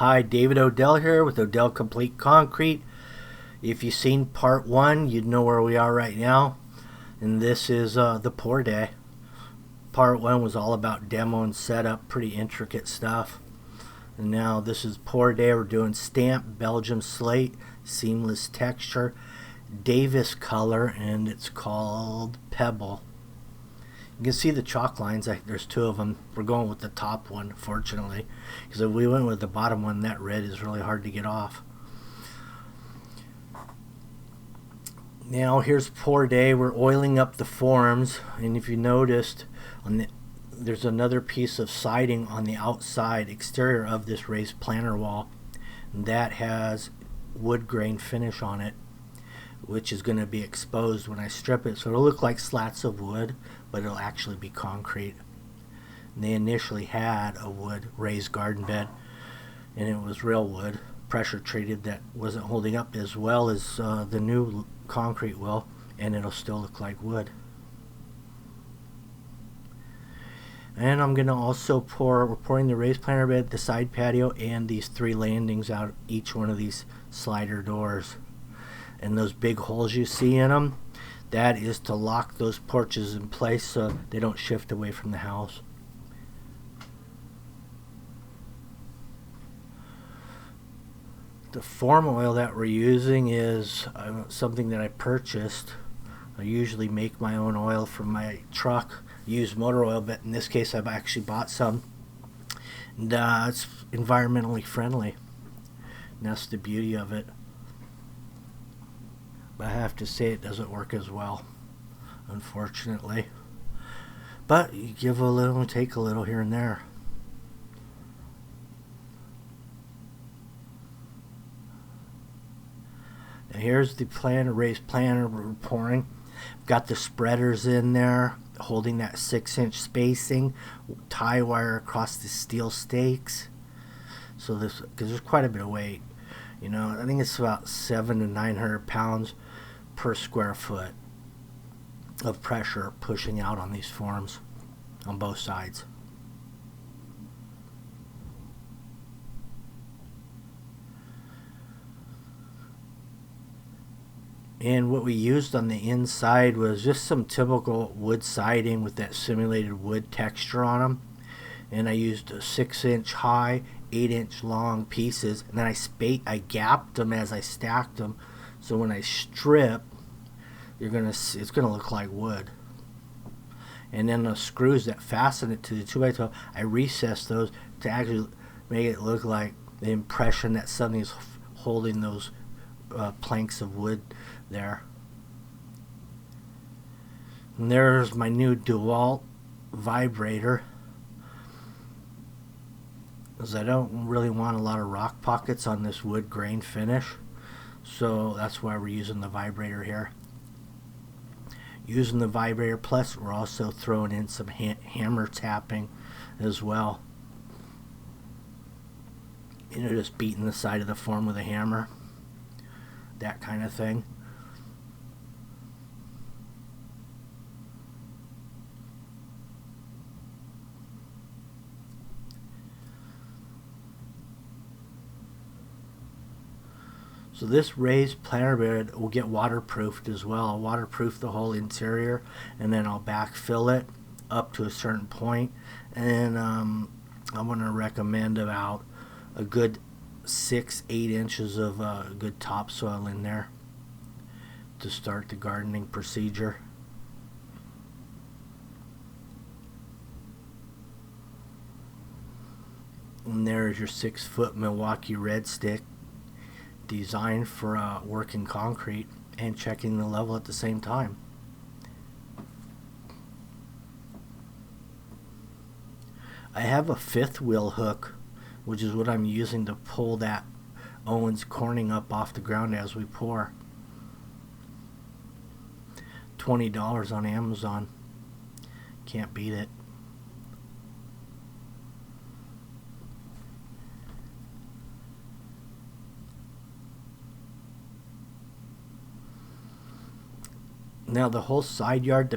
Hi, David Odell here with Odell Complete Concrete. If you've seen part one, you'd know where we are right now. And this is the pour day. Part one was all about demo and setup, pretty intricate stuff. And now this is pour day. We're doing stamped Belgium slate, seamless texture, Davis color, and it's called Pebble. You can see the chalk lines. There's two of them. We're going with the top one, fortunately, because if we went with the bottom one, that red is really hard to get off. Now here's pour day. We're oiling up the forms, and if you noticed, there's another piece of siding on the outside exterior of this raised planter wall, and that has wood grain finish on it, which is going to be exposed when I strip it. So it'll look like slats of wood, but it'll actually be concrete. And they initially had a wood raised garden bed, and it was real wood, pressure treated, that wasn't holding up as well as the new concrete will, and it'll still look like wood. And I'm going to also we're pouring the raised planter bed, the side patio, and these three landings out each one of these slider doors. And those big holes you see in them, that is to lock those porches in place so they don't shift away from the house. The form oil that we're using is something that I purchased. I usually make my own oil from my truck, use motor oil, but in this case I've actually bought some. And it's environmentally friendly. And that's the beauty of it. But I have to say it doesn't work as well, unfortunately. But you give a little and take a little here and there. Now here's the raised planter we're pouring. Got the spreaders in there, holding that 6-inch spacing, tie wire across the steel stakes. So this, because there's quite a bit of weight. You know, I think it's about 700 to 900 pounds per square foot of pressure pushing out on these forms on both sides. And what we used on the inside was just some typical wood siding with that simulated wood texture on them. And I used a 6-inch high, 8-inch long pieces, and then I gapped them as I stacked them, so when I strip, it's gonna look like wood. And then the screws that fasten it to the 2x12, I recessed those to actually make it look like the impression that something's holding those planks of wood there. And there's my new DeWalt vibrator, because I don't really want a lot of rock pockets on this wood grain finish, so that's why we're using the vibrator here. Using the vibrator, plus we're also throwing in some hammer tapping as well. You know, just beating the side of the form with a hammer, that kind of thing. So this raised planter bed will get waterproofed as well. I'll waterproof the whole interior, and then I'll backfill it up to a certain point. And I'm going to recommend about a good 6-8 inches of good topsoil in there to start the gardening procedure. And there's your 6-foot Milwaukee red stick, designed for working concrete and checking the level at the same time. I have a 5th wheel hook, which is what I'm using to pull that Owens Corning up off the ground as we pour. $20 on Amazon. Can't beat it. Now the whole side yard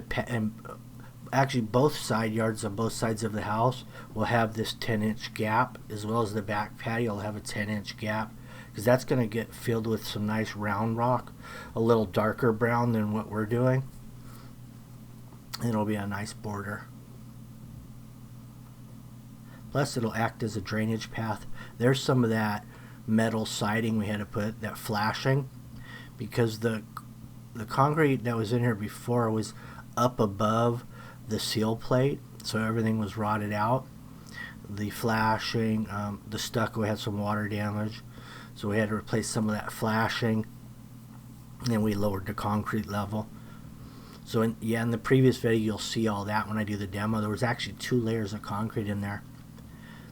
actually both side yards on both sides of the house will have this 10-inch gap, as well as the back patio will have a 10-inch gap, because that's going to get filled with some nice round rock, a little darker brown than what we're doing, and it'll be a nice border. Plus it'll act as a drainage path. There's some of that metal siding we had to put, that flashing, because the concrete that was in here before was up above the seal plate, so everything was rotted out. The flashing, the stucco had some water damage, so we had to replace some of that flashing, and then we lowered the concrete level. So in the previous video you'll see all that when I do the demo. There was actually 2 layers of concrete in there.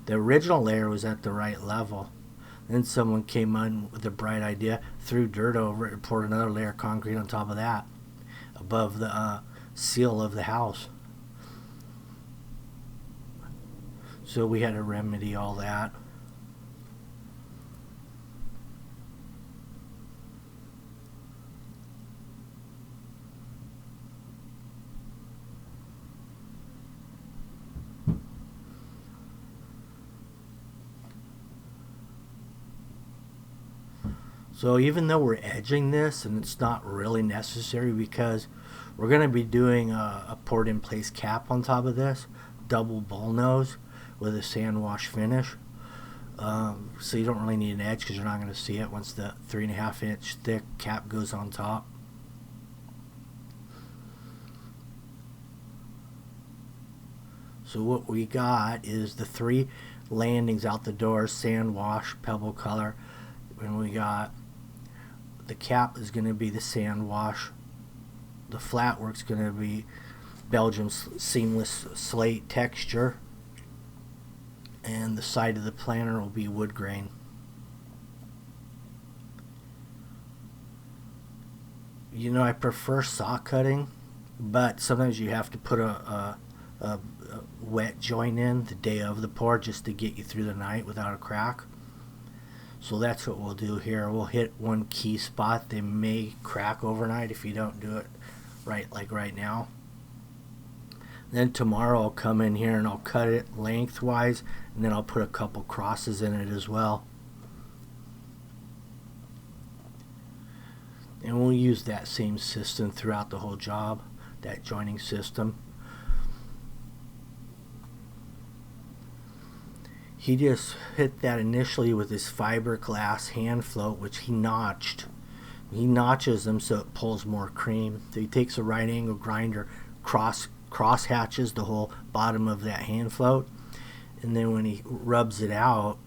The original layer was at the right level. Then someone came in with a bright idea, threw dirt over it, and poured another layer of concrete on top of that, above the seal of the house. So we had to remedy all that. So even though we're edging this, and it's not really necessary because we're going to be doing a poured in place cap on top of this, double bull nose with a sand wash finish. So you don't really need an edge because you're not going to see it once the 3.5 inch thick cap goes on top. So what we got is the 3 landings out the door, sand wash, pebble color, and we got the cap is going to be the sand wash. The flat work's going to be Belgium seamless slate texture, and the side of the planter will be wood grain. You know, I prefer saw cutting, but sometimes you have to put a wet joint in the day of the pour just to get you through the night without a crack. So that's what we'll do here. We'll hit one key spot. They may crack overnight if you don't do it right, like right now. Then tomorrow I'll come in here and I'll cut it lengthwise, and then I'll put a couple crosses in it as well. And we'll use that same system throughout the whole job, that joining system. He just hit that initially with his fiberglass hand float, which he notched. He notches them so it pulls more cream. So he takes a right angle grinder, cross hatches the whole bottom of that hand float, and then when he rubs it out,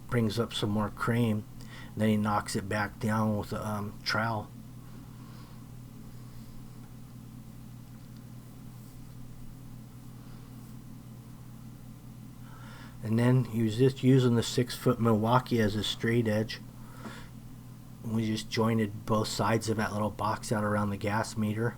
brings up some more cream, and then he knocks it back down with a trowel. And then he was just using the 6-foot Milwaukee as a straight edge. We just jointed both sides of that little box out around the gas meter.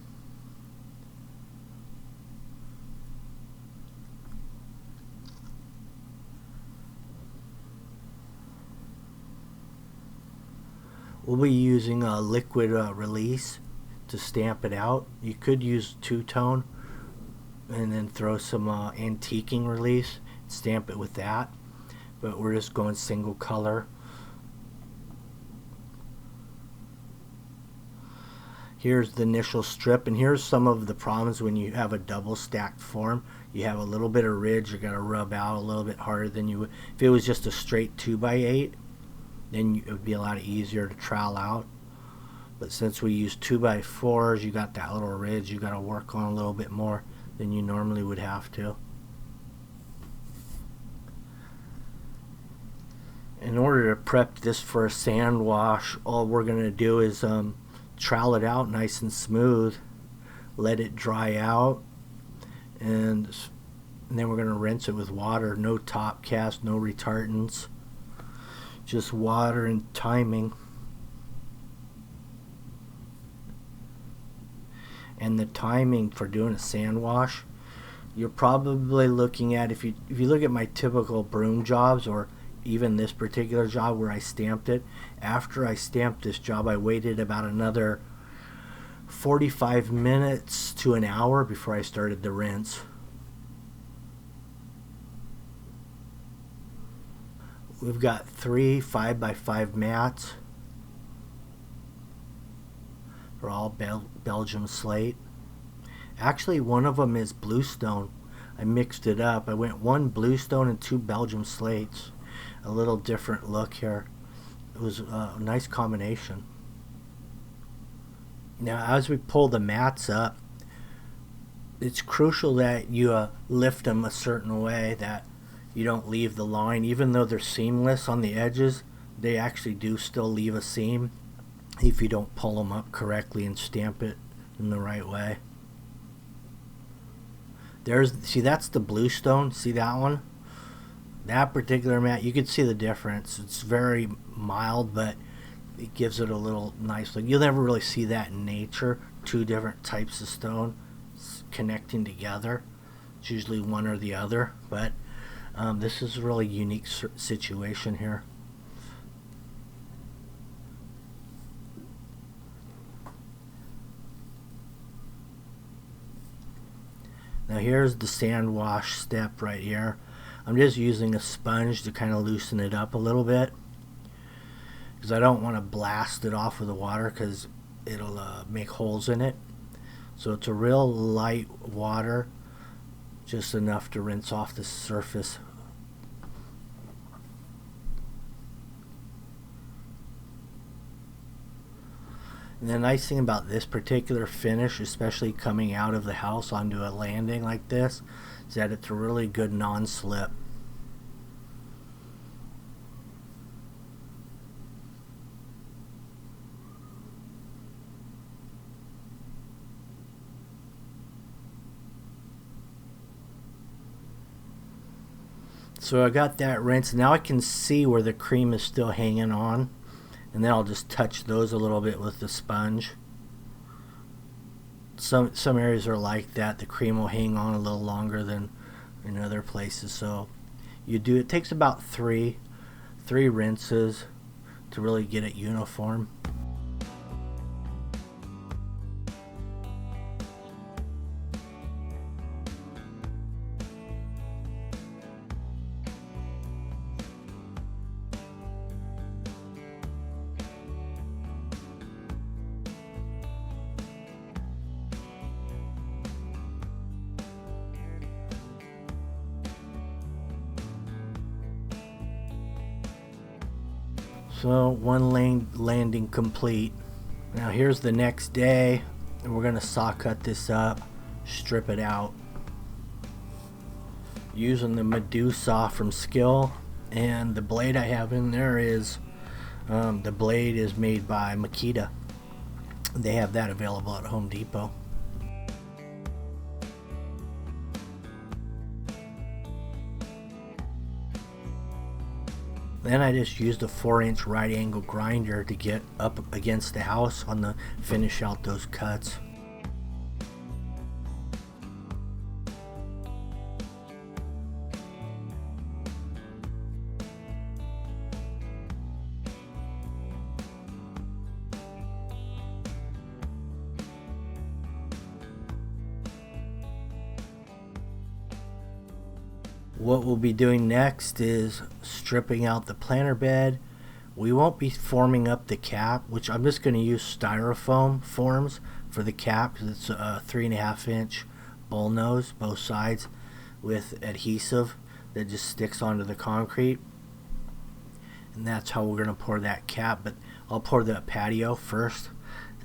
We'll be using a liquid release to stamp it out. You could use two-tone and then throw some antiquing release, stamp it with that, but we're just going single color. Here's the initial strip, and here's some of the problems when you have a double stacked form. You have a little bit of ridge you're going to rub out a little bit harder than you would if it was just a straight 2x8. Then it would be a lot easier to trowel out, but since we use 2x4s, you got that little ridge you got to work on a little bit more than you normally would have to. In order to prep this for a sand wash, all we're going to do is trowel it out nice and smooth, let it dry out, and then we're going to rinse it with water. No top cast, no retardants, just water and timing. And the timing for doing a sand wash, you're probably looking at, if you look at my typical broom jobs, or even this particular job where I stamped it, after I stamped this job I waited about another 45 minutes to an hour before I started the rinse. We've got 3 5x5 mats. They're all Belgium slate. Actually, one of them is bluestone. I mixed it up. I went 1 bluestone and 2 Belgium slates. A little different look here. It was a nice combination. Now, as we pull the mats up, it's crucial that you lift them a certain way, that you don't leave the line. Even though they're seamless on the edges, they actually do still leave a seam if you don't pull them up correctly and stamp it in the right way. See, that's the bluestone. See that one? That particular mat, you can see the difference. It's very mild, but it gives it a little nice look. You'll never really see that in nature. 2 different types of stone connecting together. It's usually one or the other, but this is a really unique situation here. Now here's the sand wash step right here. I'm just using a sponge to kind of loosen it up a little bit, because I don't want to blast it off with the water because it'll make holes in it. So it's a real light water, just enough to rinse off the surface. And the nice thing about this particular finish, especially coming out of the house onto a landing like this, is that it's a really good non-slip. So I got that rinsed. Now I can see where the cream is still hanging on. And then I'll just touch those a little bit with the sponge. Some areas are like that. The cream will hang on a little longer than in other places. So it takes about three rinses to really get it uniform. So one landing complete. Now here's the next day, and we're gonna saw cut this up, strip it out using the Medusa from Skill, and the blade I have in there is the blade is made by Makita. They have that available at Home Depot. Then I just used a 4-inch right angle grinder to get up against the house finish out those cuts. What we'll be doing next is stripping out the planter bed. We won't be forming up the cap, which I'm just going to use styrofoam forms for the cap because it's a 3.5-inch bull nose, both sides, with adhesive that just sticks onto the concrete. And that's how we're going to pour that cap. But I'll pour the patio first,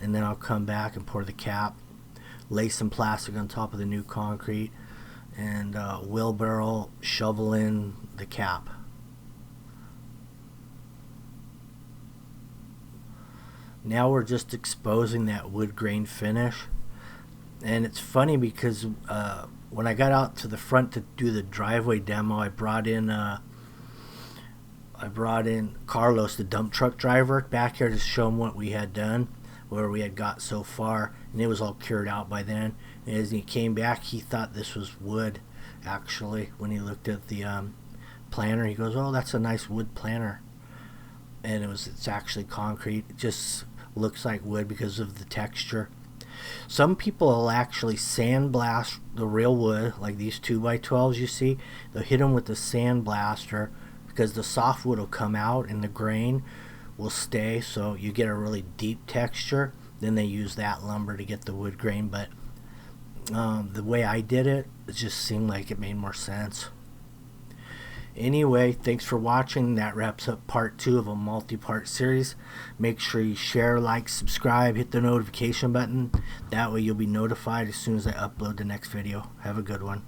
and then I'll come back and pour the cap, lay some plastic on top of the new concrete, and wheelbarrow shovel in the cap. Now we're just exposing that wood grain finish. And it's funny because when I got out to the front to do the driveway demo, I brought in Carlos, the dump truck driver, back here to show him what we had done, where we had got so far, and it was all cured out by then. And as he came back, he thought this was wood. Actually, when he looked at the planter, he goes, "Oh, that's a nice wood planter." And it's actually concrete. It just looks like wood because of the texture. Some people will actually sandblast the real wood, like these 2x12s you see. They'll hit them with the sandblaster because the soft wood will come out and the grain will stay, so you get a really deep texture. Then they use that lumber to get the wood grain, but the way I did it, it just seemed like it made more sense. Anyway, thanks for watching. That wraps up part 2 of a multi-part series. Make sure you share, like, subscribe, hit the notification button. That way you'll be notified as soon as I upload the next video. Have a good one.